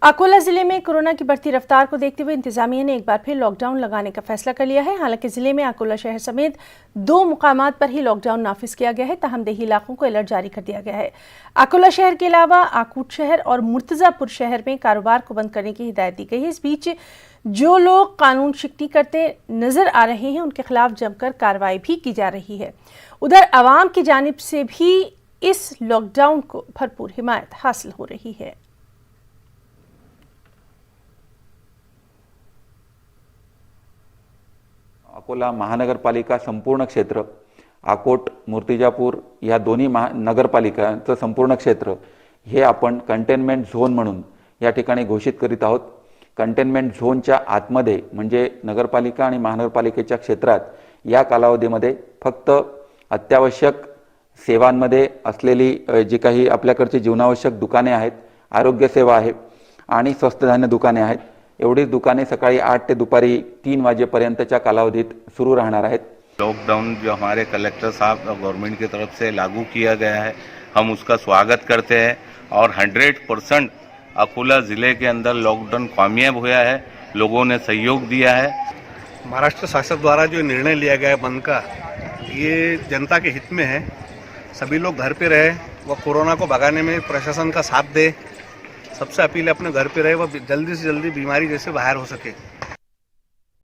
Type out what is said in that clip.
अकोला जिले में कोरोना की बढ़ती रफ्तार को देखते हुए इंतजामिया ने एक बार फिर लॉकडाउन लगाने का फैसला कर लिया है। हालांकि जिले में अकोला शहर समेत 2 मुकामात पर ही लॉकडाउन नाफिज किया गया है, तहम देही इलाकों को अलर्ट जारी कर दिया गया है। अकोला शहर के अलावा आकूट शहर और मुर्तजापुर शहर में कारोबार को बंद करने की हिदायत दी गई है। इस बीच जो लोग कानून शिकनी करते नजर आ रहे हैं उनके खिलाफ जमकर कार्रवाई भी की जा रही है। उधर अवाम की जानिब से भी इस लॉकडाउन को भरपूर हिमायत हासिल हो रही है। अकोला महानगरपालिका संपूर्ण क्षेत्र, आकोट, मूर्तिजापूर या दोन्ही नगरपालिकांचं संपूर्ण क्षेत्र हे आपण कंटेनमेंट झोन म्हणून या ठिकाणी घोषित करीत आहोत। कंटेनमेंट झोनच्या आतमध्ये म्हणजे नगरपालिका आणि महानगरपालिकेच्या क्षेत्रात या कालावधीमध्ये फक्त अत्यावश्यक सेवांमध्ये असलेली जी काही आपल्याकडची जीवनावश्यक दुकाने आहेत, आरोग्य सेवा आहे आणि स्वस्त धान्य दुकाने आहेत, एवढीच दुकाने सकाळी 8 ते दुपारी 3 वाजेपर्यंतच्या कालावधीत सुरू राहणार आहेत। लॉकडाउन जो हमारे कलेक्टर साहब और गवर्नमेंट की तरफ से लागू किया गया है, हम उसका स्वागत करते हैं और 100% अकोला ज़िले के अंदर लॉकडाउन कामयाब हुआ है। लोगों ने सहयोग दिया है। महाराष्ट्र शासन द्वारा जो निर्णय लिया गया है बंद का, ये जनता के हित में है। सभी लोग घर पे रहे व कोरोना को भगाने में प्रशासन का साथ दे। सबसे अपील है अपने घर पे रहे व जल्दी से जल्दी बीमारी जैसे बाहर हो सके।